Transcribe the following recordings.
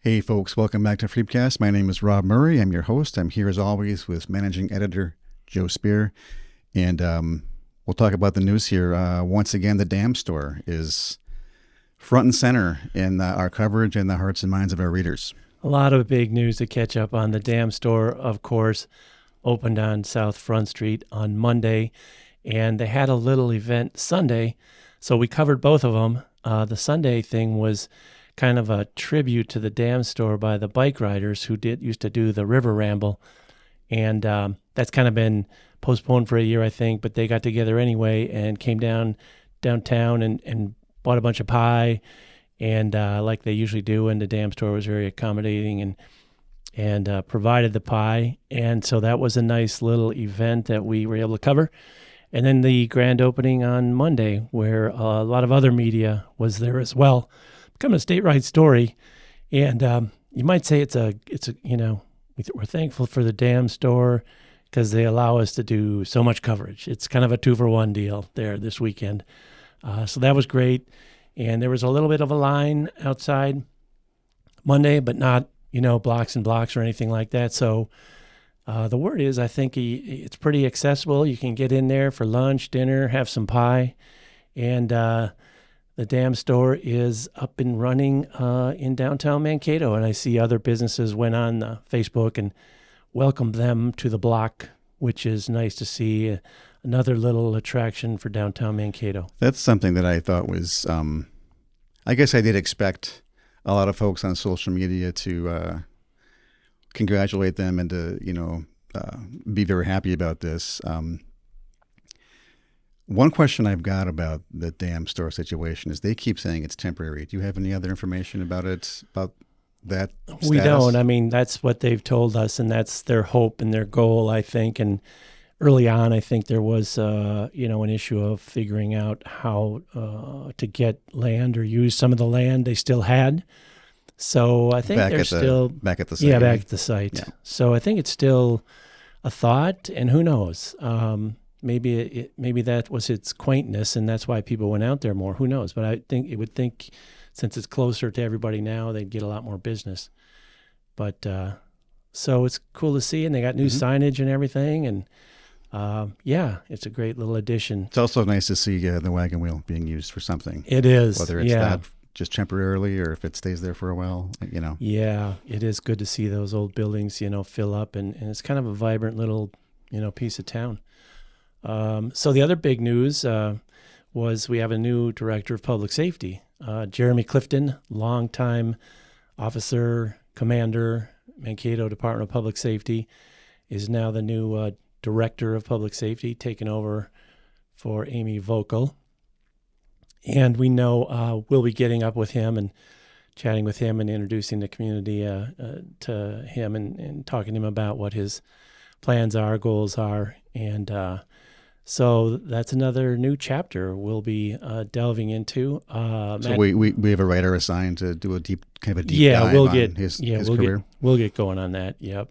Hey folks, welcome back to Freepcast. My name is Robb Murray. I'm your host. I'm here as always with managing editor Joe Spear. And we'll talk about the news here. Once again, the Dam Store is front and center in our coverage and the hearts and minds of our readers. A lot of big news to catch up on. The Dam Store, of course, opened on South Front Street on Monday, and they had a little event Sunday, so we covered both of them. The Sunday thing was kind of a tribute to the Dam Store by the bike riders who used to do the River Ramble, and that's kind of been postponed for a year, I think, but they got together anyway and came downtown and bought a bunch of pie, and like they usually do, and the Dam Store was very accommodating and provided the pie, and so that was a nice little event that we were able to cover. And then the grand opening on Monday, where a lot of other media was there as well. Become a statewide story, and you might say it's a we're thankful for the Dam Store because they allow us to do so much coverage. It's kind of a 2-for-1 deal there this weekend, so that was great. And there was a little bit of a line outside Monday, but not blocks and blocks or anything like that. So the word is, I think it's pretty accessible. You can get in there for lunch, dinner, have some pie, and the Dam Store is up and running in downtown Mankato, and I see other businesses went on Facebook and welcomed them to the block, which is nice to see. Another little attraction for downtown Mankato. That's something that I thought was, I guess I did expect a lot of folks on social media to congratulate them and to, be very happy about this. One question I've got about the Dam Store situation is they keep saying it's temporary. Do you have any other information about it, about that status? We don't. I mean, that's what they've told us, and that's their hope and their goal, I think. And early on, I think there was, an issue of figuring out how to get land or use some of the land they still had. So I think they're still back at the site. Yeah, back at the site. Yeah. So I think it's still a thought, and who knows? Maybe that was its quaintness, and that's why people went out there more. Who knows? But I think since it's closer to everybody now, they'd get a lot more business. But so it's cool to see, and they got new signage and everything, and it's a great little addition. It's also nice to see the wagon wheel being used for something. It is, whether it's that just temporarily or if it stays there for a while, Yeah, it is good to see those old buildings, fill up, and it's kind of a vibrant little, piece of town. So the other big news was we have a new director of public safety, Jeremy Clifton, longtime officer, commander, Mankato Department of Public Safety, is now the new director of public safety, taking over for Amy Vogel. And we know we'll be getting up with him and chatting with him and introducing the community to him and talking to him about what his plans are, goals are, and so that's another new chapter we'll be delving into. So we have a writer assigned to do a deep dive on his career. We'll get going on that. Yep.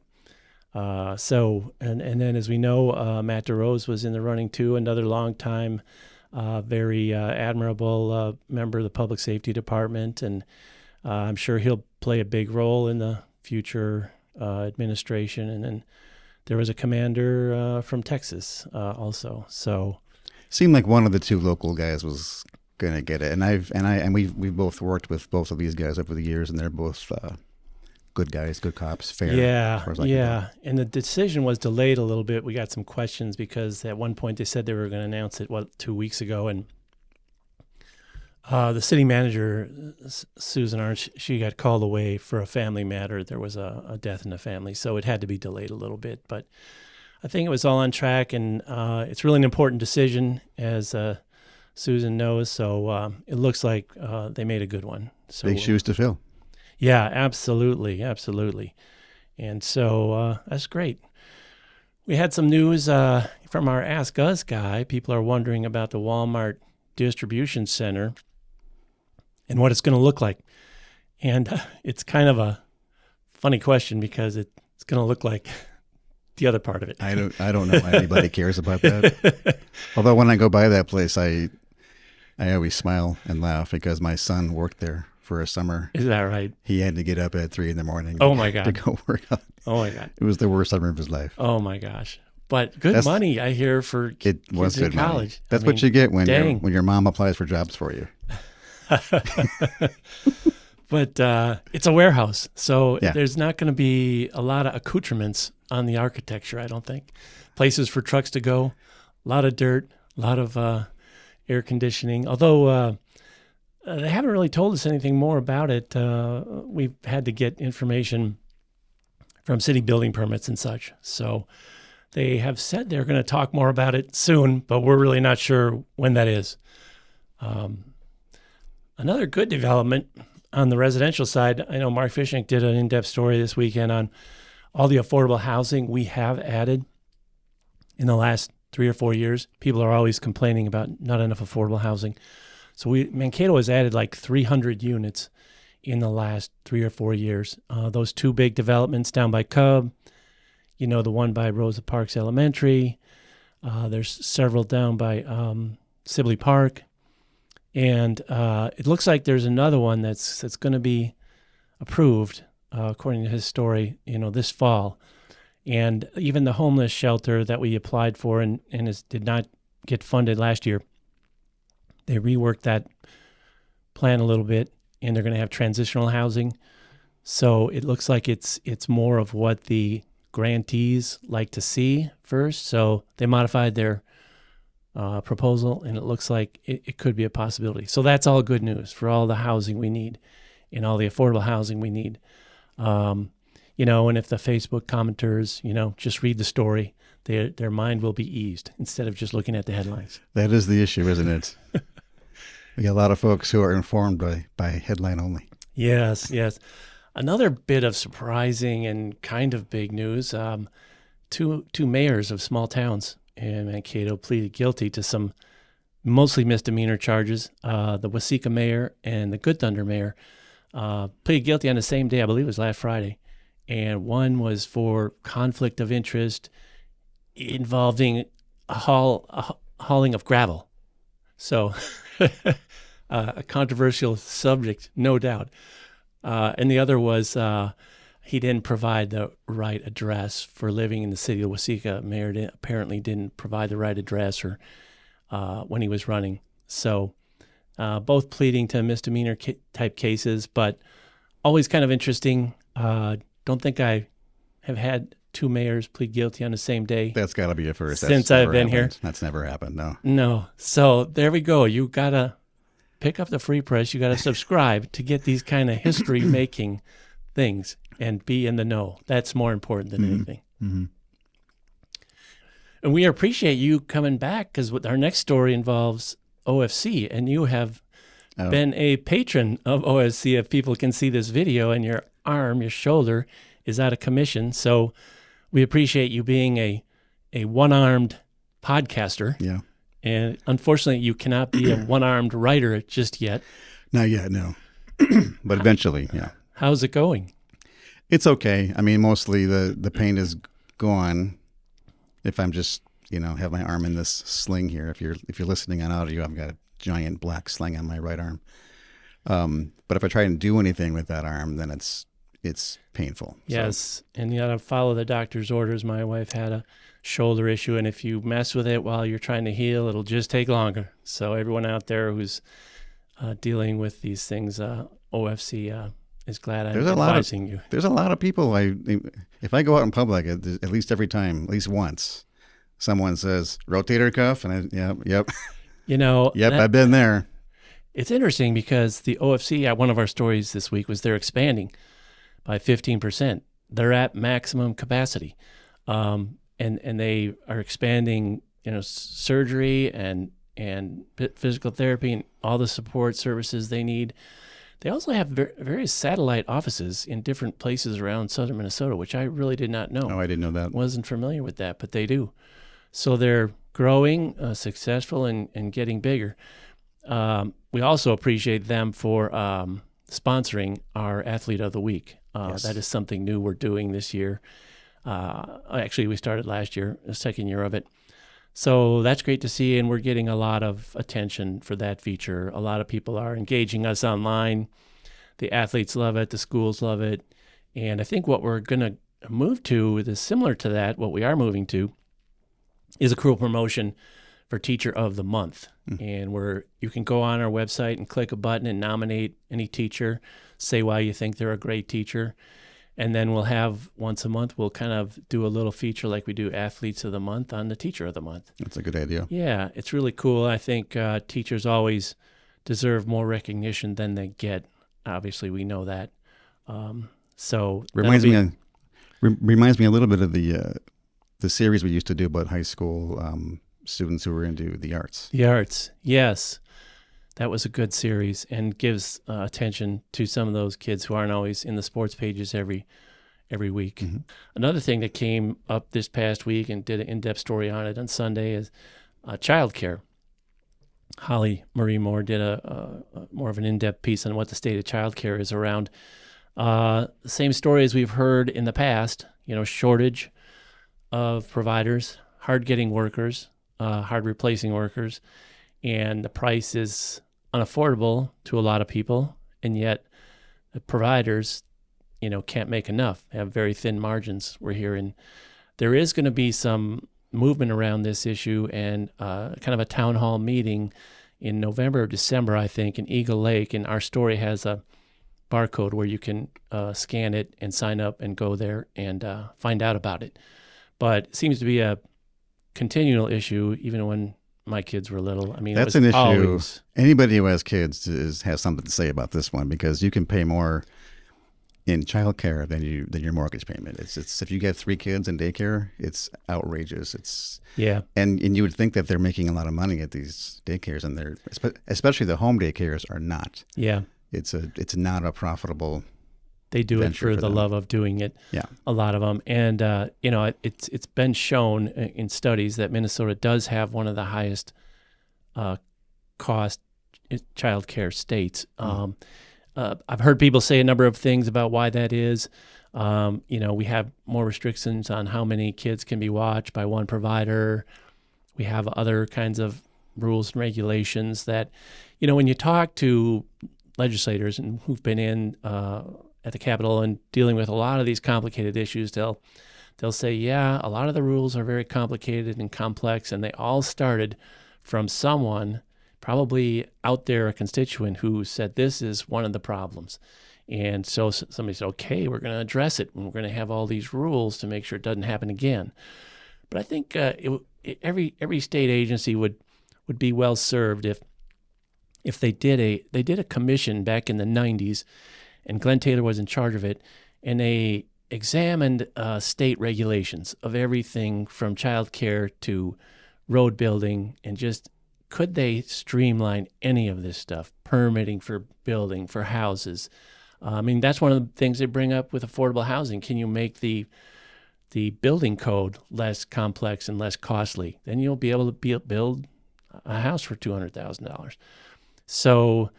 So and then as we know, Matt DeRose was in the running too. Another long time, very admirable member of the public safety department, and I'm sure he'll play a big role in the future administration. And then there was a commander from Texas also. So seemed like one of the two local guys was going to get it, and we've both worked with both of these guys over the years, and they're both good guys, good cops, fair. Yeah. And the decision was delayed a little bit. We got some questions because at one point they said they were going to announce it 2 weeks ago, and the city manager, Susan Arndt, she got called away for a family matter. There was a death in the family, so it had to be delayed a little bit. But I think it was all on track, and it's really an important decision, as Susan knows. So it looks like they made a good one. So big shoes to fill. Yeah, absolutely. And so that's great. We had some news from our Ask Us guy. People are wondering about the Walmart distribution center and what it's going to look like. And it's kind of a funny question because it's going to look like the other part of it. I don't know why anybody cares about that. Although when I go by that place, I always smile and laugh because my son worked there for a summer. Is that right? He had to get up at 3 a.m. Oh my to God. go work out. Oh my God. It was the worst summer of his life. Oh my gosh. But good money, I hear, for It was kids in good money. college. That's what you get when dang. your mom applies for jobs for you. But it's a warehouse, so Yeah. there's not going to be a lot of accoutrements on the architecture, I don't think. Places for trucks to go, a lot of dirt, a lot of air conditioning. Although they haven't really told us anything more about it. We've had to get information from city building permits and such. So they have said they're going to talk more about it soon, but we're really not sure when that is. Another good development on the residential side, I know Mark Fishink did an in-depth story this weekend on all the affordable housing we have added in the last 3 or 4 years. People are always complaining about not enough affordable housing. So Mankato has added like 300 units in the last 3 or 4 years. Those 2 big developments down by Cub, the one by Rosa Parks Elementary. There's several down by Sibley Park. And it looks like there's another one that's going to be approved, according to his story, this fall. And even the homeless shelter that we applied for and did not get funded last year, they reworked that plan a little bit, and they're going to have transitional housing. So it looks like it's more of what the grantees like to see first. So they modified their proposal, and it looks like it could be a possibility. So that's all good news for all the housing we need and all the affordable housing we need. And if the Facebook commenters, just read the story, their mind will be eased instead of just looking at the headlines. That is the issue, isn't it? We got a lot of folks who are informed by headline only. Yes. Another bit of surprising and kind of big news, two mayors of small towns in Mankato pleaded guilty to some mostly misdemeanor charges. The Waseca mayor and the Good Thunder mayor pleaded guilty on the same day, I believe it was last Friday. And one was for conflict of interest involving a hauling of gravel. So a controversial subject, no doubt. And the other was he didn't provide the right address for living in the city of Waseca. Mayor apparently didn't provide the right address or when he was running. So both pleading to misdemeanor type cases, but always kind of interesting. Don't think I have had 2 mayors plead guilty on the same day. That's got to be a first. Since I've been here. That's never happened, no. No. So there we go. You got to pick up the Free Press. You got to subscribe to get these kind of history-making things and be in the know. That's more important than anything. Mm-hmm. And we appreciate you coming back because our next story involves OFC, and you have been a patron of OFC. If people can see this video, and your shoulder is out of commission. So we appreciate you being a one-armed podcaster. Yeah. And unfortunately, you cannot be a one-armed writer just yet. Not yet, no. But eventually, yeah. How's it going? It's okay. I mean, mostly the pain is gone if I'm just, have my arm in this sling here. If you're listening on audio, I've got a giant black sling on my right arm. But if I try and do anything with that arm, then it's painful. Yes, and you got to follow the doctor's orders. My wife had a shoulder issue, and if you mess with it while you're trying to heal, it'll just take longer. So everyone out there who's dealing with these things, OFC is glad I'm advising you. There's a lot of people. If I go out in public, at least every time, at least once, someone says rotator cuff, and yep. I've been there. It's interesting because the OFC, at one of our stories this week, was they're expanding by 15%. They're at maximum capacity, and they are expanding, surgery and physical therapy and all the support services they need. They also have various satellite offices in different places around southern Minnesota, which I really did not know. Oh, I didn't know that. Wasn't familiar with that, but they do. So they're growing, successful, and getting bigger. We also appreciate them for sponsoring our Athlete of the Week. Yes. That is something new we're doing this year. Actually, we started last year, the second year of it. So that's great to see, and we're getting a lot of attention for that feature. A lot of people are engaging us online. The athletes love it. The schools love it. And I think what we're going to move to is similar to that. What we are moving to is a cruel promotion for Teacher of the Month. And where you can go on our website and click a button and nominate any teacher, say why you think they're a great teacher. And then we'll have once a month, we'll kind of do a little feature like we do Athletes of the Month on the Teacher of the Month. That's a good idea. Yeah, it's really cool. I think teachers always deserve more recognition than they get. Obviously, we know that. So reminds me a little bit of the series we used to do about high school students who were into the arts. The arts, yes. That was a good series and gives attention to some of those kids who aren't always in the sports pages every week. Mm-hmm. Another thing that came up this past week and did an in-depth story on it on Sunday is childcare. Holly Marie Moore did a more of an in-depth piece on what the state of childcare is around. The same story as we've heard in the past, shortage of providers, hard getting workers, hard replacing workers, and the price is unaffordable to a lot of people, and yet the providers, can't make enough. They have very thin margins, we're hearing. There is going to be some movement around this issue and kind of a town hall meeting in November or December, I think, in Eagle Lake, and our story has a barcode where you can scan it and sign up and go there and find out about it. But it seems to be a continual issue, even when my kids were little. I mean, that's an issue. Always... Anybody who has kids has something to say about this one, because you can pay more in childcare than your mortgage payment. It's if you get 3 kids in daycare, it's outrageous. And you would think that they're making a lot of money at these daycares, and they're especially the home daycares are not. Yeah, it's not a profitable. They do it for the love of doing it. Yeah, a lot of them, and it's been shown in studies that Minnesota does have one of the highest cost child care states. I've heard people say a number of things about why that is. We have more restrictions on how many kids can be watched by one provider. We have other kinds of rules and regulations that, when you talk to legislators and who've been in at the Capitol and dealing with a lot of these complicated issues, they'll say, yeah, a lot of the rules are very complicated and complex, and they all started from someone probably out there, a constituent who said this is one of the problems. And so somebody said, okay, we're going to address it, and we're going to have all these rules to make sure it doesn't happen again. But I think every state agency would be well served if they did a commission back in the 90s, and Glenn Taylor was in charge of it, and they examined state regulations of everything from child care to road building, and just could they streamline any of this stuff, permitting for building, for houses. I mean, that's one of the things they bring up with affordable housing. Can you make the building code less complex and less costly? Then you'll be able to build a house for $200,000. So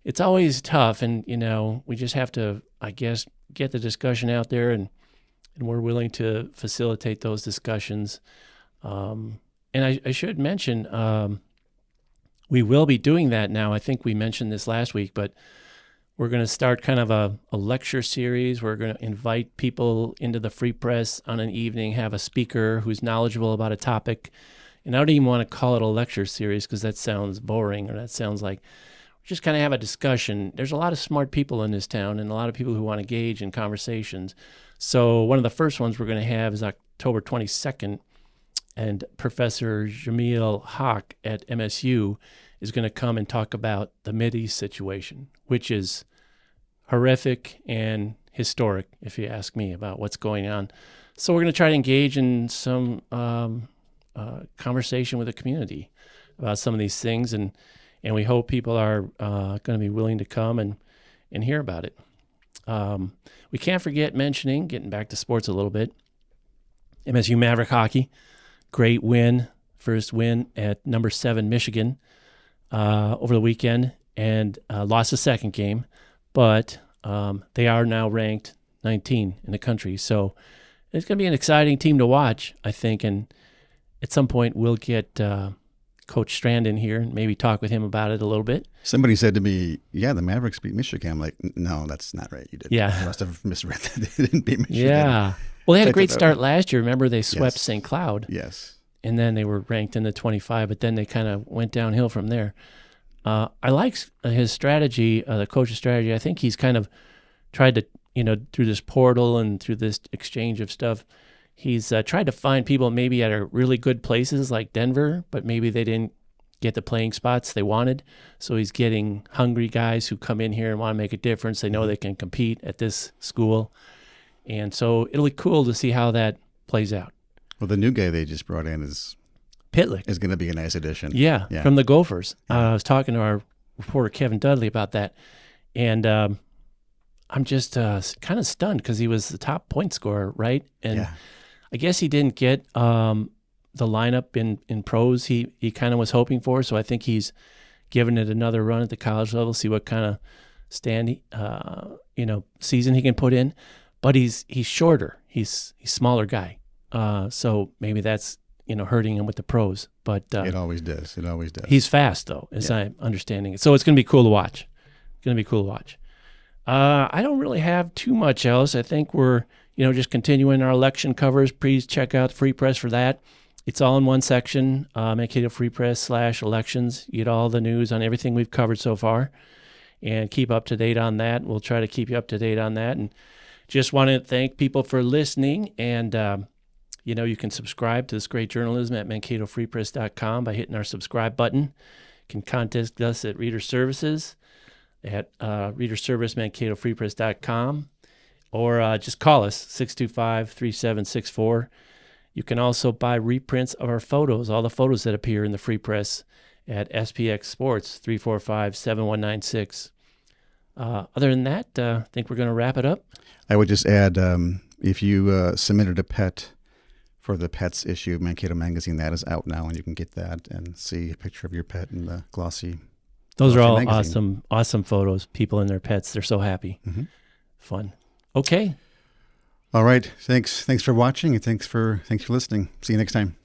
it's always tough, and, we just have to, I guess, get the discussion out there, and we're willing to facilitate those discussions. And I should mention, we will be doing that now. I think we mentioned this last week, but we're going to start kind of a lecture series. We're going to invite people into the Free Press on an evening, have a speaker who's knowledgeable about a topic. And I don't even want to call it a lecture series because that sounds boring, or that sounds like just kind of have a discussion. There's a lot of smart people in this town and a lot of people who want to engage in conversations. So one of the first ones we're going to have is October 22nd. And Professor Jamil Haq at MSU is going to come and talk about the Mideast situation, which is horrific and historic, if you ask me, about what's going on. So we're going to try to engage in some conversation with the community about some of these things, and we hope people are going to be willing to come and hear about it. We can't forget mentioning, getting back to sports a little bit, MSU Maverick hockey. Great win, first win at number 7 Michigan over the weekend, and lost the second game, but they are now ranked 19 in the country. So it's going to be an exciting team to watch, I think, and at some point we'll get Coach Strandon here and maybe talk with him about it a little bit. Somebody said to me, "Yeah, the Mavericks beat Michigan." I'm like, "No, that's not right. You did. Yeah. You must have misread that. They didn't beat Michigan." Yeah. Well, they had a Check great it out. start last year. Remember, they swept Yes. St. Cloud, Yes. and then they were ranked in the 25, but then they kind of went downhill from there. I like his strategy, the coach's strategy. I think he's kind of tried to, through this portal and through this exchange of stuff, he's tried to find people maybe at really good places like Denver, but maybe they didn't get the playing spots they wanted. So he's getting hungry guys who come in here and want to make a difference. They know they can compete at this school. And so it'll be cool to see how that plays out. Well, the new guy they just brought in is Pitlick. going to be a nice addition. Yeah, Yeah. from the Gophers. Yeah. I was talking to our reporter, Kevin Dudley, about that. And I'm just kind of stunned because he was the top point scorer, right? And Yeah. I guess he didn't get the lineup in pros he kind of was hoping for. So I think he's giving it another run at the college level, see what kind of season he can put in. But he's shorter. He's a smaller guy. So maybe that's hurting him with the pros. But It always does. It always does. he's fast though, as I'm understanding it. So it's going to be cool to watch. I don't really have too much else. I think we're just continuing our election covers. Please check out Free Press for that. It's all in one section, Mankato Free Press /elections. You get all the news on everything we've covered so far, and keep up to date on that. We'll try to keep you up to date on that. And just want to thank people for listening. And you can subscribe to this great journalism at MankatoFreePress.com by hitting our subscribe button. You can contact us at Reader Services at readerservice@MankatoFreePress.com, or just call us 625-3764. You can also buy reprints of our photos, all the photos that appear in the Free Press at SPX Sports 345-7196. Other than that, I think we're going to wrap it up. I would just add, if you submitted a pet for the pets issue of Mankato Magazine, that is out now, and you can get that and see a picture of your pet in the glossy. Those are all magazine. awesome photos. People and their pets, they're so happy. Mm-hmm. Fun. Okay. All right. Thanks for watching, and thanks for listening. See you next time.